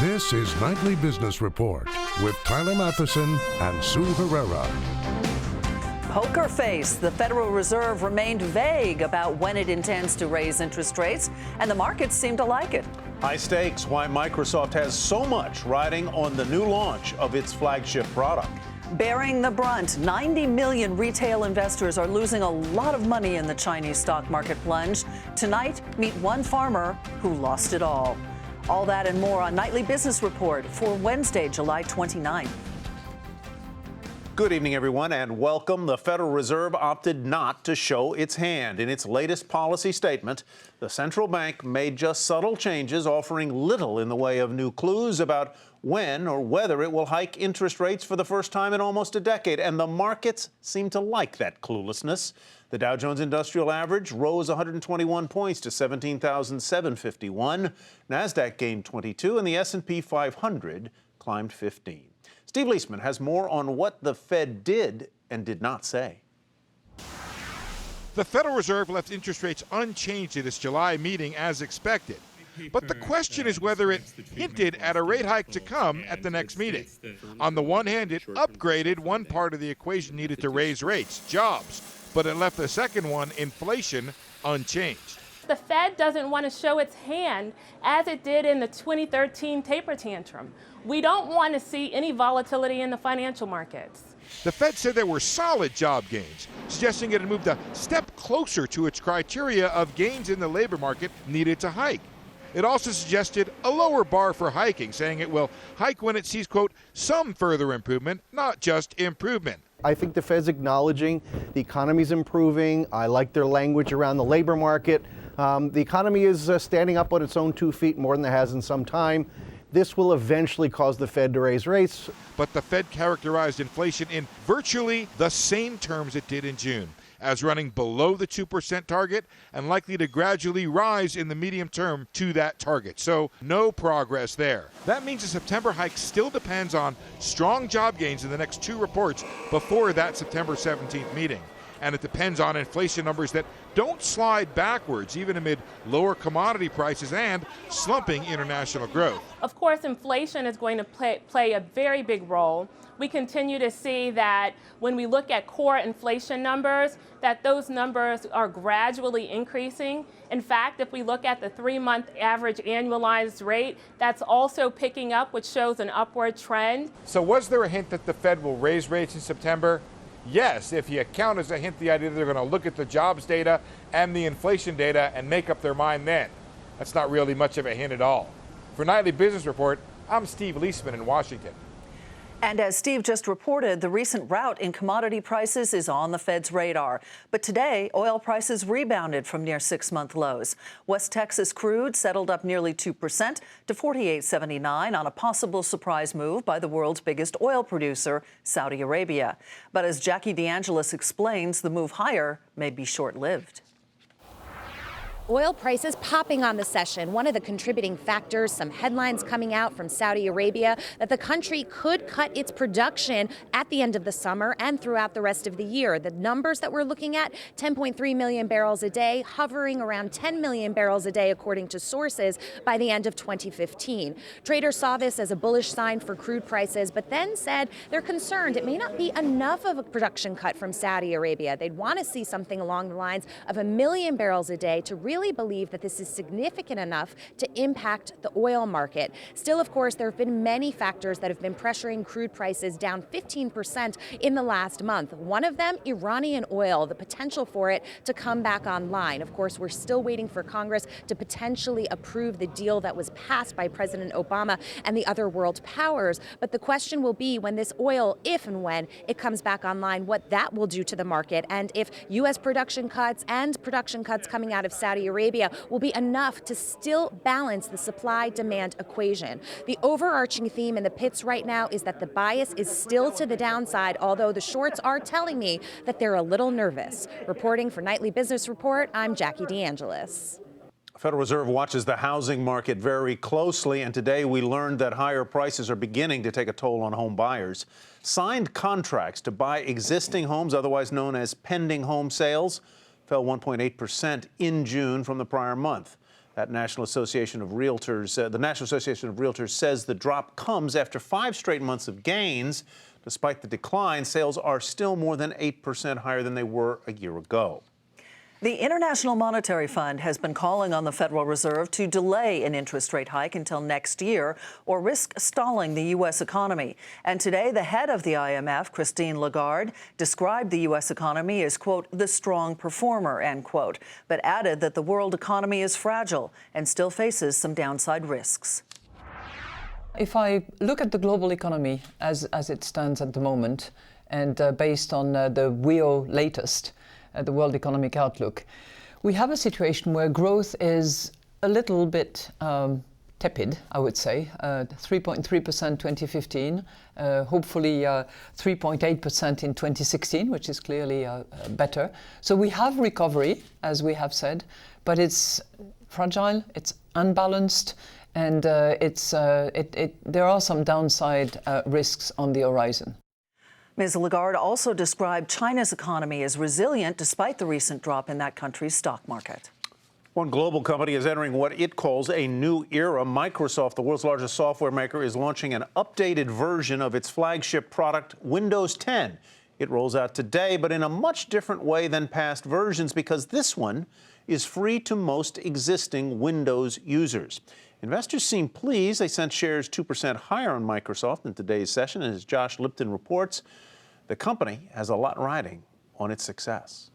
This is Nightly Business Report with Tyler Matheson and Sue Herrera. Poker face. The Federal Reserve remained vague about when it intends to raise interest rates, and the markets seem to like it. High stakes, why Microsoft has so much riding on the new launch of its flagship product. Bearing the brunt, 90 million retail investors are losing a lot of money in the Chinese stock market plunge. Tonight, meet one farmer who lost it all. All that and more on Nightly Business Report for Wednesday, July 29th. Good evening, everyone, and welcome. The Federal Reserve opted not to show its hand. In its latest policy statement, the central bank made just subtle changes, offering little in the way of new clues about when or whether it will hike interest rates for the first time in almost a decade. And the markets seem to like that cluelessness. The Dow Jones Industrial Average rose 121 points to 17,751. NASDAQ gained 22, and the S&P 500 climbed 15. Steve Leisman has more on what the Fed did and did not say. The Federal Reserve left interest rates unchanged at its July meeting as expected. But the question is whether it hinted at a rate hike to come at the next meeting. On the one hand, it upgraded one part of the equation needed to raise rates, jobs, but it left the second one, inflation, unchanged. The Fed doesn't want to show its hand as it did in the 2013 taper tantrum. We don't want to see any volatility in the financial markets. The Fed said there were solid job gains, suggesting it had moved a step closer to its criteria of gains in the labor market needed to hike. It also suggested a lower bar for hiking, saying it will hike when it sees, quote, some further improvement, not just improvement. I think the Fed's acknowledging the economy's improving. I like their language around the labor market. The economy is standing up on its own 2 feet more than it has in some time. This will eventually cause the Fed to raise rates. But the Fed characterized inflation in virtually the same terms it did in June, as running below the 2% target and likely to gradually rise in the medium term to that target. So no progress there. That means the September hike still depends on strong job gains in the next two reports before that September 17th meeting. And it depends on inflation numbers that don't slide backwards, even amid lower commodity prices and slumping international growth. Of course, inflation is going to play a very big role. We continue to see that when we look at core inflation numbers, that those numbers are gradually increasing. In fact, if we look at the 3-month average annualized rate, that's also picking up, which shows an upward trend. So was there a hint that the Fed will raise rates in September? Yes, if you count as a hint the idea that they're going to look at the jobs data and the inflation data and make up their mind then. That's not really much of a hint at all. For Nightly Business Report, I'm Steve Leisman in Washington. And as Steve just reported, the recent rout in commodity prices is on the Fed's radar. But today, oil prices rebounded from near 6-month lows. West Texas crude settled up nearly 2% to $48.79 on a possible surprise move by the world's biggest oil producer, Saudi Arabia. But as Jackie DeAngelis explains, the move higher may be short-lived. Oil prices popping on the session. One of the contributing factors, some headlines coming out from Saudi Arabia that the country could cut its production at the end of the summer and throughout the rest of the year. The numbers that we're looking at, 10.3 million barrels a day, hovering around 10 million barrels a day, according to sources, by the end of 2015. Traders saw this as a bullish sign for crude prices, but then said they're concerned it may not be enough of a production cut from Saudi Arabia. They'd want to see something along the lines of 1 million barrels a day to really believe that this is significant enough to impact the oil market. Still, of course, there have been many factors that have been pressuring crude prices down 15% in the last month. One of them, Iranian oil, the potential for it to come back online. Of course, we're still waiting for Congress to potentially approve the deal that was passed by President Obama and the other world powers. But the question will be when this oil, if and when it comes back online, what that will do to the market, and if U.S. production cuts and production cuts coming out of Saudi Arabia will be enough to still balance the supply-demand equation. The overarching theme in the pits right now is that the bias is still to the downside, although the shorts are telling me that they're a little nervous. Reporting for Nightly Business Report, I'm Jackie DeAngelis. Federal Reserve watches the housing market very closely, and today we learned that higher prices are beginning to take a toll on home buyers. Signed contracts to buy existing homes, otherwise known as pending home sales, fell 1.8% in June from the prior month. That National Association of Realtors, the National Association of Realtors says the drop comes after 5 straight months of gains. Despite the decline, sales are still more than 8% higher than they were a year ago. The International Monetary Fund has been calling on the Federal Reserve to delay an interest rate hike until next year or risk stalling the U.S. economy. And today, the head of the IMF, Christine Lagarde, described the U.S. economy as, quote, the strong performer, end quote, but added that the world economy is fragile and still faces some downside risks. If I look at the global economy as it stands at the moment, and based on the WEO latest, the World Economic Outlook, we have a situation where growth is a little bit tepid, I would say, 3.3% 2015, hopefully 3.8% in 2016, which is clearly better. So we have recovery, as we have said, but it's fragile, it's unbalanced, and there are some downside risks on the horizon. Ms. Lagarde also described China's economy as resilient despite the recent drop in that country's stock market. One global company is entering what it calls a new era. Microsoft, the world's largest software maker, is launching an updated version of its flagship product, Windows 10. It rolls out today, but in a much different way than past versions because this one is free to most existing Windows users. Investors seem pleased. They sent shares 2% higher on Microsoft in today's session. And as Josh Lipton reports, the company has a lot riding on its success.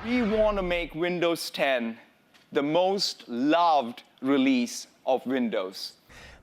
We want to make Windows 10 the most loved release of Windows.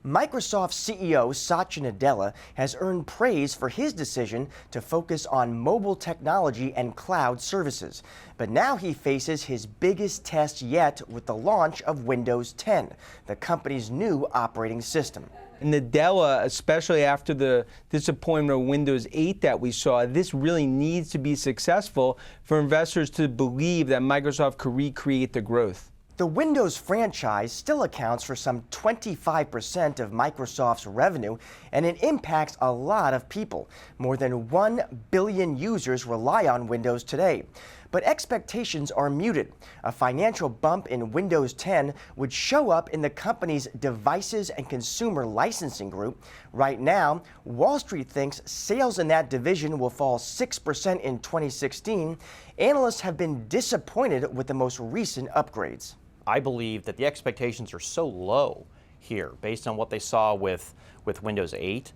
Microsoft CEO Satya Nadella has earned praise for his decision to focus on mobile technology and cloud services. But now he faces his biggest test yet with the launch of Windows 10, the company's new operating system. Nadella, especially after the disappointment of Windows 8 that we saw, this really needs to be successful for investors to believe that Microsoft could recreate the growth. The Windows franchise still accounts for some 25% of Microsoft's revenue, and it impacts a lot of people. More than 1 billion users rely on Windows today. But expectations are muted. A financial bump in Windows 10 would show up in the company's devices and consumer licensing group. Right now, Wall Street thinks sales in that division will fall 6% in 2016. Analysts have been disappointed with the most recent upgrades. I believe that the expectations are so low here, based on what they saw with Windows 8,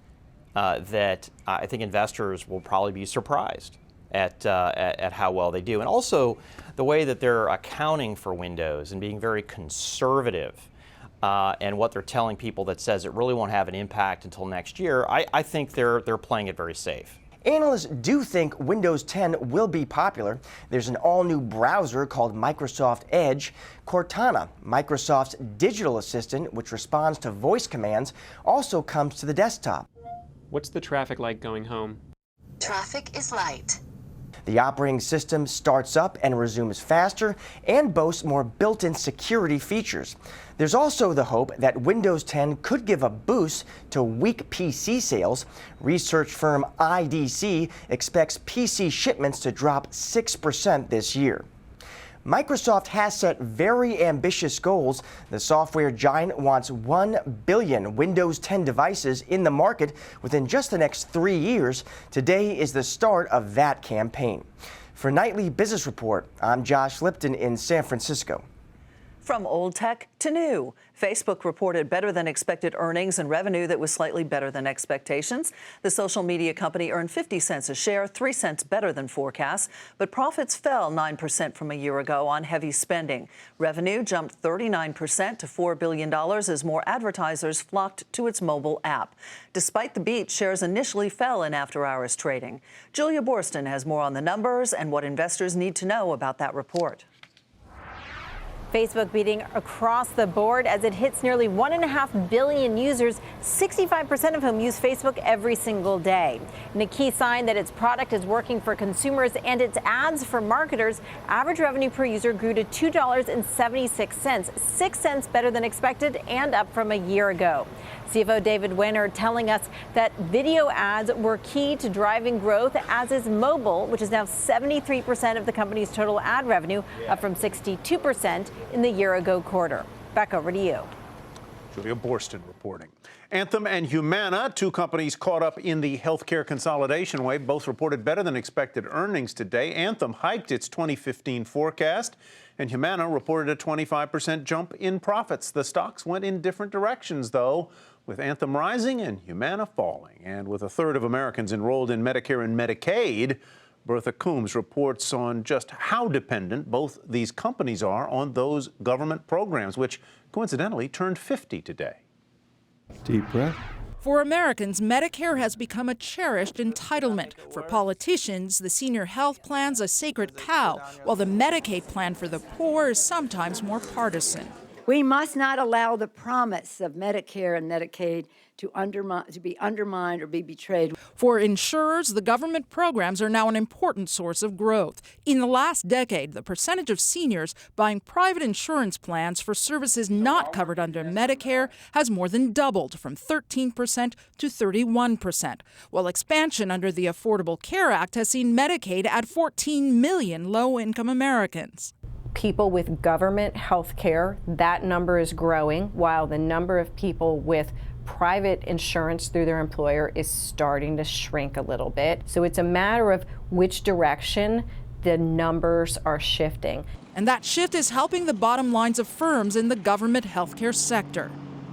that I think investors will probably be surprised at how well they do. And also the way that they're accounting for Windows and being very conservative, and what they're telling people that says it really won't have an impact until next year. I think they're playing it very safe. Analysts do think Windows 10 will be popular. There's an all-new browser called Microsoft Edge. Cortana, Microsoft's digital assistant, which responds to voice commands, also comes to the desktop. What's the traffic like going home? Traffic is light. The operating system starts up and resumes faster and boasts more built-in security features. There's also the hope that Windows 10 could give a boost to weak PC sales. Research firm IDC expects PC shipments to drop 6% this year. Microsoft has set very ambitious goals. The software giant wants 1 billion Windows 10 devices in the market within just the next 3 years. Today is the start of that campaign. For Nightly Business Report, I'm Josh Lipton in San Francisco. From old tech to new, Facebook reported better than expected earnings and revenue that was slightly better than expectations. The social media company earned 50 cents a share, 3 cents better than forecasts, but profits fell 9% from a year ago on heavy spending. Revenue jumped 39% to $4 billion as more advertisers flocked to its mobile app. Despite the beat, shares initially fell in after-hours trading. Julia Borston has more on the numbers and what investors need to know about that report. Facebook beating across the board as it hits nearly 1.5 billion users, 65% of whom use Facebook every single day. And a key sign that its product is working for consumers and its ads for marketers, average revenue per user grew to $2.76, 6 cents better than expected and up from a year ago. CFO David Wenner telling us that video ads were key to driving growth, as is mobile, which is now 73% of the company's total ad revenue, up from 62% in the year-ago quarter. Back over to you. Julia Borston reporting. Anthem and Humana, two companies caught up in the healthcare consolidation wave, both reported better than expected earnings today. Anthem hiked its 2015 forecast, and Humana reported a 25% jump in profits. The stocks went in different directions, though, with Anthem rising and Humana falling. And with a third of Americans enrolled in Medicare and Medicaid, Bertha Coombs reports on just how dependent both these companies are on those government programs, which coincidentally turned 50 today. Deep breath. For Americans, Medicare has become a cherished entitlement. For politicians, the senior health plan's a sacred cow, while the Medicaid plan for the poor is sometimes more partisan. We must not allow the promise of Medicare and Medicaid to be undermined or be betrayed. For insurers, the government programs are now an important source of growth. In the last decade, the percentage of seniors buying private insurance plans for services not covered under Medicare has more than doubled, from 13% to 31%, while expansion under the Affordable Care Act has seen Medicaid add 14 million low-income Americans. People with government health care, that number is growing, while the number of people with private insurance through their employer is starting to shrink a little bit. So it's a matter of which direction the numbers are shifting. And that shift is helping the bottom lines of firms in the government healthcare sector.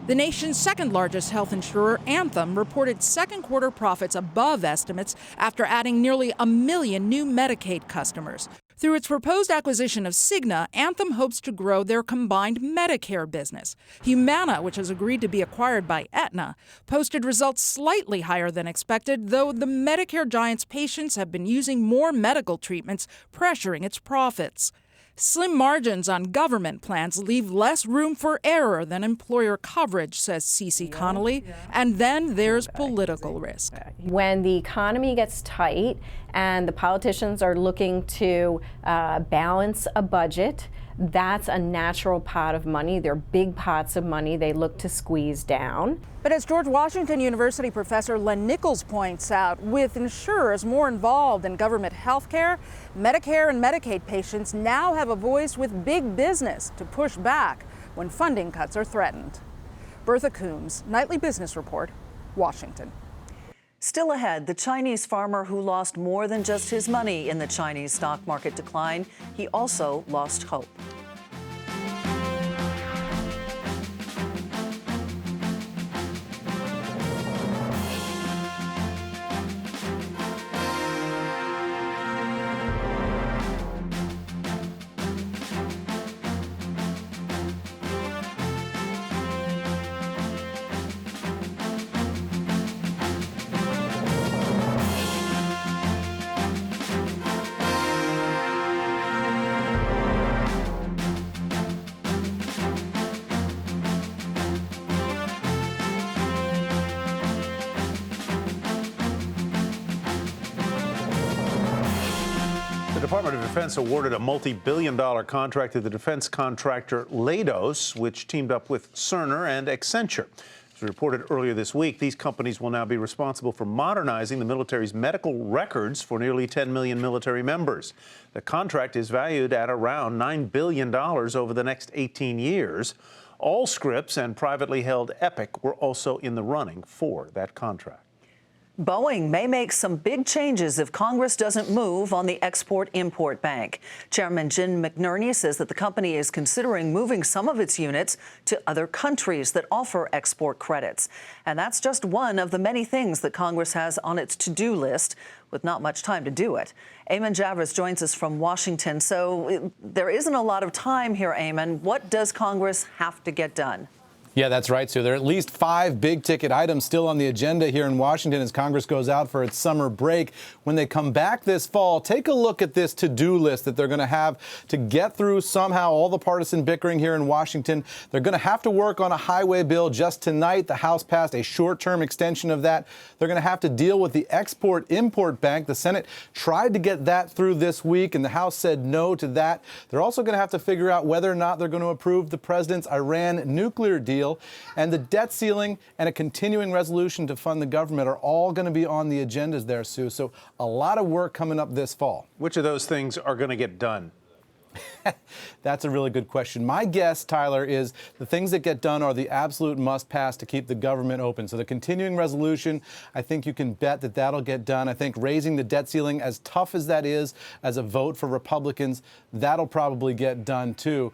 The nation's second largest health insurer, Anthem, reported second quarter profits above estimates after adding nearly 1 million new Medicaid customers. Through its proposed acquisition of Cigna, Anthem hopes to grow their combined Medicare business. Humana, which has agreed to be acquired by Aetna, posted results slightly higher than expected, though the Medicare giant's patients have been using more medical treatments, pressuring its profits. Slim margins on government plans leave less room for error than employer coverage, says Cece Connolly. And then there's political risk. When the economy gets tight and the politicians are looking to balance a budget, that's a natural pot of money. They're big pots of money they look to squeeze down. But as George Washington University professor Len Nichols points out, with insurers more involved in government health care, Medicare and Medicaid patients now have a voice with big business to push back when funding cuts are threatened. Bertha Coombs, Nightly Business Report, Washington. Still ahead, the Chinese farmer who lost more than just his money in the Chinese stock market decline. He also lost hope. The Department of Defense awarded a multi-billion-dollar contract to the defense contractor Layoffs, which teamed up with Cerner and Accenture. As reported earlier this week, these companies will now be responsible for modernizing the military's medical records for nearly 10 million military members. The contract is valued at around $9 billion over the next 18 years. Allscripts and privately held Epic were also in the running for that contract. Boeing may make some big changes if Congress doesn't move on the Export-Import Bank. Chairman Jim McNerney says that the company is considering moving some of its units to other countries that offer export credits. And that's just one of the many things that Congress has on its to-do list, with not much time to do it. Eamon Javers joins us from Washington. So there isn't a lot of time here, Eamon. What does Congress have to get done? Yeah, that's right, Sue. There are at least 5 big-ticket items still on the agenda here in Washington as Congress goes out for its summer break. When they come back this fall, take a look at this to-do list that they're going to have to get through somehow all the partisan bickering here in Washington. They're going to have to work on a highway bill. Just tonight, the House passed a short-term extension of that. They're going to have to deal with the Export-Import Bank. The Senate tried to get that through this week, and the House said no to that. They're also going to have to figure out whether or not they're going to approve the president's Iran nuclear deal. And the debt ceiling and a continuing resolution to fund the government are all going to be on the agendas there, Sue. So a lot of work coming up this fall. Which of those things are going to get done? That's a really good question. My guess, Tyler, is the things that get done are the absolute must-pass to keep the government open. So the continuing resolution, I think you can bet that that'll get done. I think raising the debt ceiling, as tough as that is as a vote for Republicans, that'll probably get done too.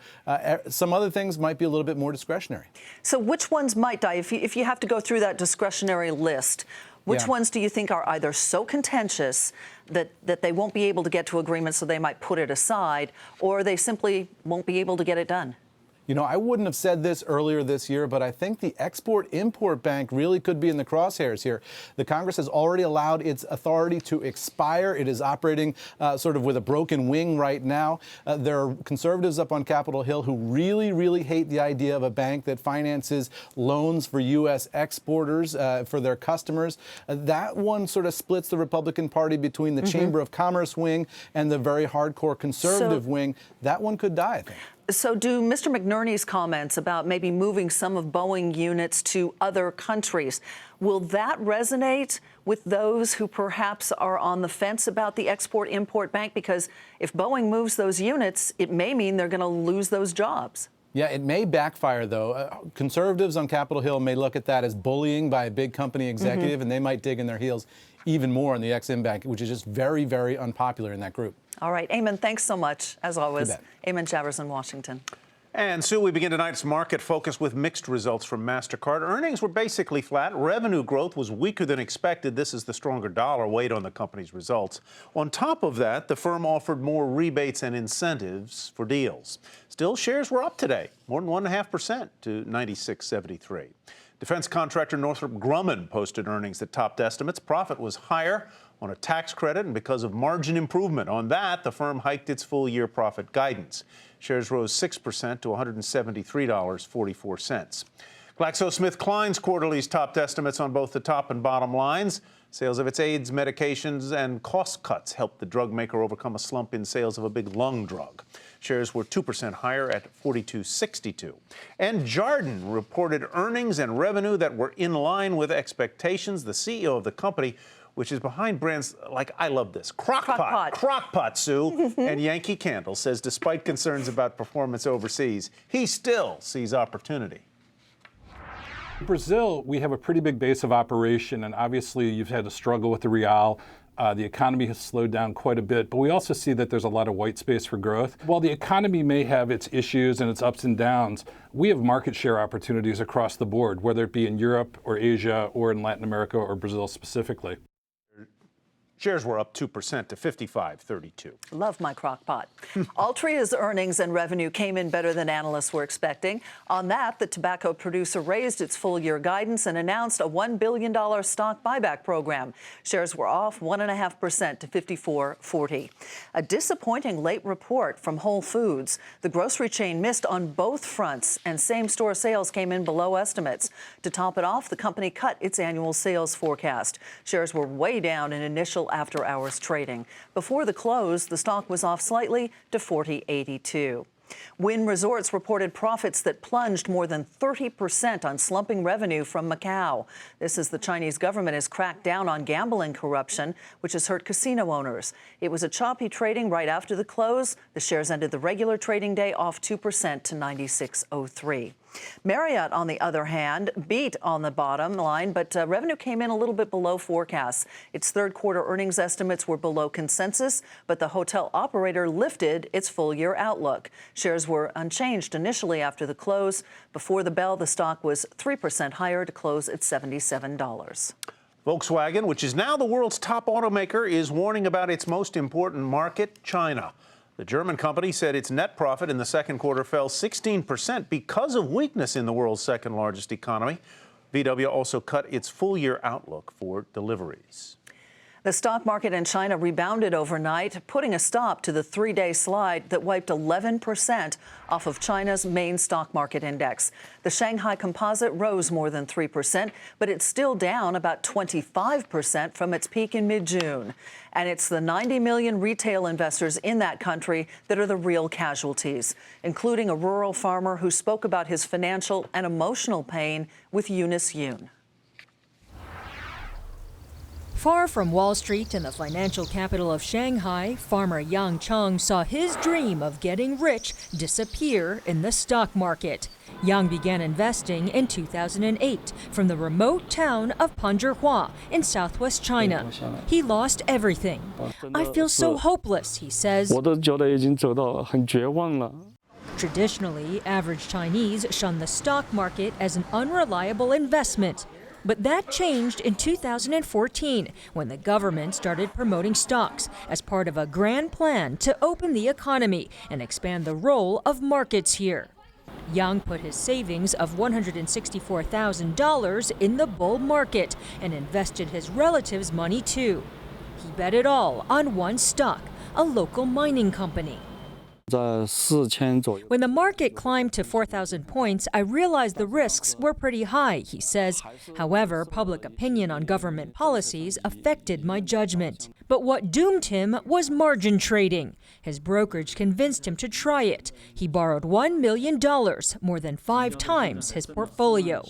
Some other things might be a little bit more discretionary. So which ones might die? If you have to go through that discretionary list, which ones do you think are either so contentious that they won't be able to get to agreement, so they might put it aside, or they simply won't be able to get it done? You know, I wouldn't have said this earlier this year, but I think the Export-Import Bank really could be in the crosshairs here. The Congress has already allowed its authority to expire. It is operating sort of with a broken wing right now. There are conservatives up on Capitol Hill who really, really hate the idea of a bank that finances loans for U.S. exporters for their customers. That one sort of splits the Republican Party between the Chamber of Commerce wing and the very hardcore conservative wing. That one could die, I think. So do Mr. McNerney's comments about maybe moving some of Boeing units to other countries, will that resonate with those who perhaps are on the fence about the Export-Import Bank? Because if Boeing moves those units, it may mean they're going to lose those jobs. Yeah, it may backfire, though. Conservatives on Capitol Hill may look at that as bullying by a big company executive, and they might dig in their heels even more on the Ex-Im Bank, which is just very, very unpopular in that group. All right, Eamon, thanks so much, as always. Eamon Chavez in Washington. And Sue, we begin tonight's market focus with mixed results from MasterCard. Earnings were basically flat. Revenue growth was weaker than expected. This is the stronger dollar weighed on the company's results. On top of that, the firm offered more rebates and incentives for deals. Still, shares were up today, more than 1.5% to 96.73. Defense contractor Northrop Grumman posted earnings that topped estimates. Profit was higher on a tax credit and because of margin improvement. On that, the firm hiked its full-year profit guidance. Shares rose 6% to $173.44. GlaxoSmithKline's quarterlies topped estimates on both the top and bottom lines. Sales of its AIDS medications and cost cuts helped the drug maker overcome a slump in sales of a big lung drug. Shares were 2% higher at $42.62. And Jarden reported earnings and revenue that were in line with expectations. The CEO of the company, which is behind brands like, I love this, Crock-Pot, Sue, and Yankee Candle, says despite concerns about performance overseas, he still sees opportunity. In Brazil, we have a pretty big base of operation, and obviously you've had to struggle with the real. The economy has slowed down quite a bit, but we also see that there's a lot of white space for growth. While the economy may have its issues and its ups and downs, we have market share opportunities across the board, whether it be in Europe or Asia or in Latin America or Brazil specifically. Shares were up 2% to $55.32. Love my Crock-Pot. Altria's earnings and revenue came in better than analysts were expecting. On that, the tobacco producer raised its full-year guidance and announced a $1 billion stock buyback program. Shares were off 1.5% to $54.40. A disappointing late report from Whole Foods. The grocery chain missed on both fronts, and same-store sales came in below estimates. To top it off, the company cut its annual sales forecast. Shares were way down in initial after-hours trading. Before the close, the stock was off slightly to $40.82. Wynn Resorts reported profits that plunged more than 30% on slumping revenue from Macau. This as the Chinese government has cracked down on gambling corruption, which has hurt casino owners. It was a choppy trading right after the close. The shares ended the regular trading day off 2% to 96.03. Marriott, on the other hand, beat on the bottom line, but revenue came in a little bit below forecasts. Its third-quarter earnings estimates were below consensus, but the hotel operator lifted its full-year outlook. Shares were unchanged initially after the close. Before the bell, the stock was 3% higher to close at $77. Volkswagen, which is now the world's top automaker, is warning about its most important market, China. The German company said its net profit in the second quarter fell 16% because of weakness in the world's second-largest economy. VW also cut its full-year outlook for deliveries. The stock market in China rebounded overnight, putting a stop to the three-day slide that wiped 11% off of China's main stock market index. The Shanghai Composite rose more than 3%, but it's still down about 25% from its peak in mid-June. And it's the 90 million retail investors in that country that are the real casualties, including a rural farmer who spoke about his financial and emotional pain with Eunice Yoon. Far from Wall Street and the financial capital of Shanghai, farmer Yang Cheng saw his dream of getting rich disappear in the stock market. Yang began investing in 2008 from the remote town of Panzhihua in southwest China. He lost everything. I feel so hopeless, he says. Traditionally, average Chinese shun the stock market as an unreliable investment. But that changed in 2014 when the government started promoting stocks as part of a grand plan to open the economy and expand the role of markets here. Yang put his savings of $164,000 in the bull market and invested his relatives' money too. He bet it all on one stock, a local mining company. When the market climbed to 4,000 points, I realized the risks were pretty high, he says. However, public opinion on government policies affected my judgment. But what doomed him was margin trading. His brokerage convinced him to try it. He borrowed $1 million, more than 5 times his portfolio.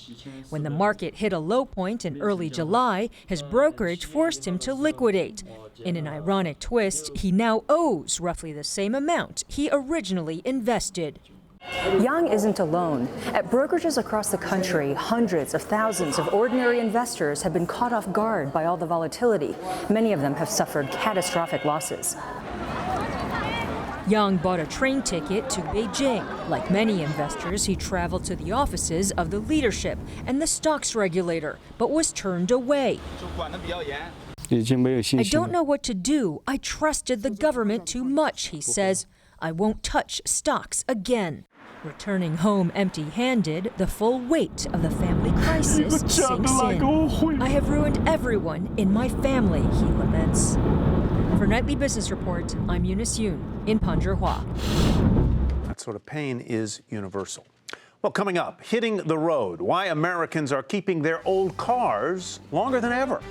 When the market hit a low point in early July, his brokerage forced him to liquidate. In an ironic twist, he now owes roughly the same amount he originally invested. Yang isn't alone. At brokerages across the country, hundreds of thousands of ordinary investors have been caught off guard by all the volatility. Many of them have suffered catastrophic losses. Yang bought a train ticket to Beijing. Like many investors, he traveled to the offices of the leadership and the stocks regulator, but was turned away. I don't know what to do. I trusted the government too much, he says. I won't touch stocks again. Returning home empty-handed, the full weight of the family crisis sinks in. I have ruined everyone in my family, he laments. For Nightly Business Report, I'm Eunice Yoon in Panzhihua. That sort of pain is universal. Well, coming up, hitting the road, why Americans are keeping their old cars longer than ever.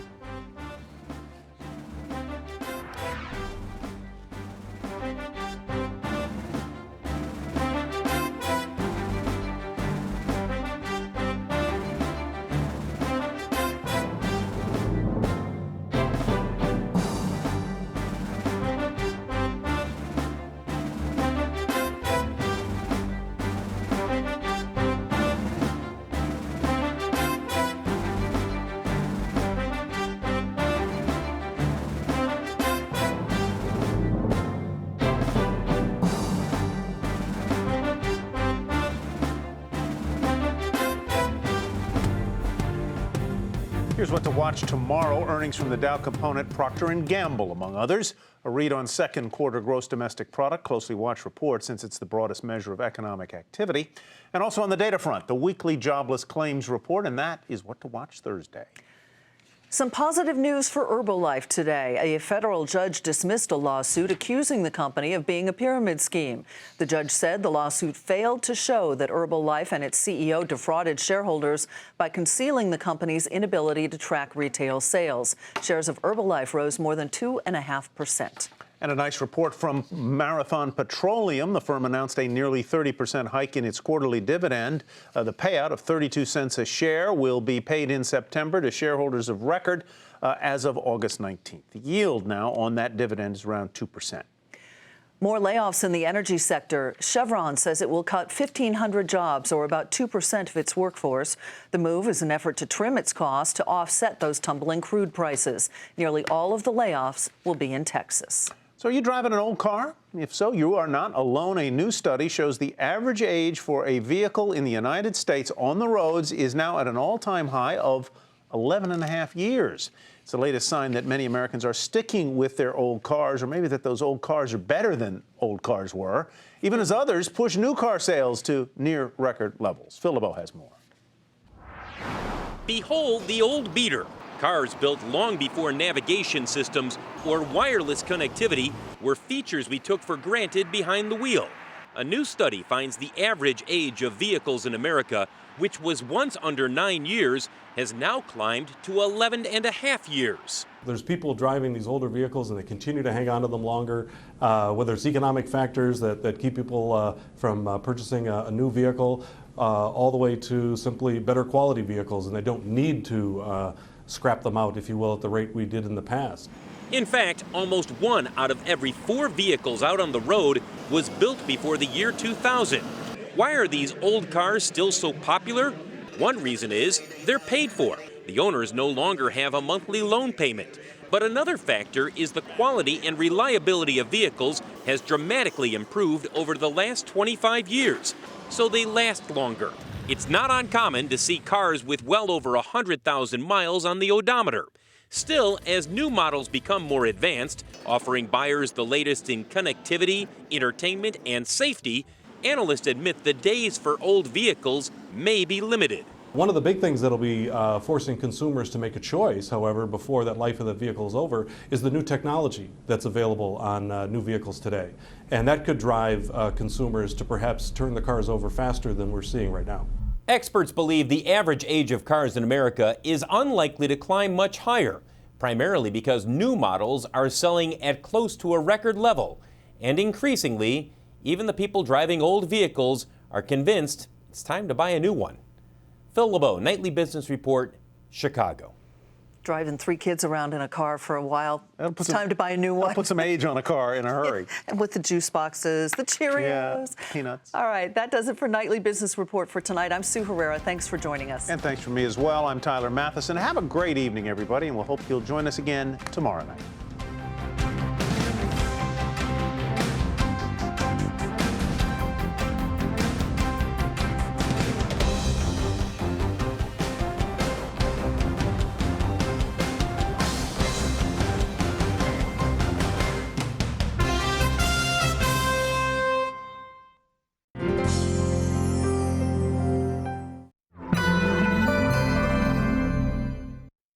Here's what to watch tomorrow. Earnings from the Dow component, Procter & Gamble, among others. A read on second quarter gross domestic product. Closely watched report since it's the broadest measure of economic activity. And also on the data front, the weekly jobless claims report, and that is what to watch Thursday. Some positive news for Herbalife today. A federal judge dismissed a lawsuit accusing the company of being a pyramid scheme. The judge said the lawsuit failed to show that Herbalife and its CEO defrauded shareholders by concealing the company's inability to track retail sales. Shares of Herbalife rose more than 2.5%. And a nice report from Marathon Petroleum. The firm announced a nearly 30% hike in its quarterly dividend. The payout of 32 cents a share will be paid in September to shareholders of record as of August 19th. The yield now on that dividend is around 2%. More layoffs in the energy sector. Chevron says it will cut 1,500 jobs, or about 2% of its workforce. The move is an effort to trim its costs to offset those tumbling crude prices. Nearly all of the layoffs will be in Texas. So are you driving an old car? If so, you are not alone. A new study shows the average age for a vehicle in the United States on the roads is now at an all-time high of 11 and a half years. It's the latest sign that many Americans are sticking with their old cars, or maybe that those old cars are better than old cars were, even as others push new car sales to near record levels. Phil LeBeau has more. Behold the old beater. Cars built long before navigation systems or wireless connectivity were features we took for granted behind the wheel. A new study finds the average age of vehicles in America, which was once under 9 years, has now climbed to 11 and a half years. There's people driving these older vehicles and they continue to hang on to them longer, whether it's economic factors that keep people from purchasing a new vehicle, all the way to simply better quality vehicles, and they don't need to scrap them out, if you will, at the rate we did in the past. In fact, almost 1 out of every 4 vehicles out on the road was built before the year 2000. Why are these old cars still so popular? One reason is they're paid for. The owners no longer have a monthly loan payment. But another factor is the quality and reliability of vehicles has dramatically improved over the last 25 years, so they last longer. It's not uncommon to see cars with well over 100,000 miles on the odometer. Still, as new models become more advanced, offering buyers the latest in connectivity, entertainment, and safety, analysts admit the days for old vehicles may be limited. One of the big things that'll be forcing consumers to make a choice, however, before that life of the vehicle is over, is the new technology that's available on new vehicles today. And that could drive consumers to perhaps turn the cars over faster than we're seeing right now. Experts believe the average age of cars in America is unlikely to climb much higher, primarily because new models are selling at close to a record level. And increasingly, even the people driving old vehicles are convinced it's time to buy a new one. Phil LeBeau, Nightly Business Report, Chicago. Driving 3 kids around in a car for a while. It's time to buy a new one. Put some age on a car in a hurry. And with the juice boxes, the Cheerios. Yeah, peanuts. All right, that does it for Nightly Business Report for tonight. I'm Sue Herrera. Thanks for joining us. And thanks from me as well. I'm Tyler Mathisen. Have a great evening, everybody, and we'll hope you'll join us again tomorrow night.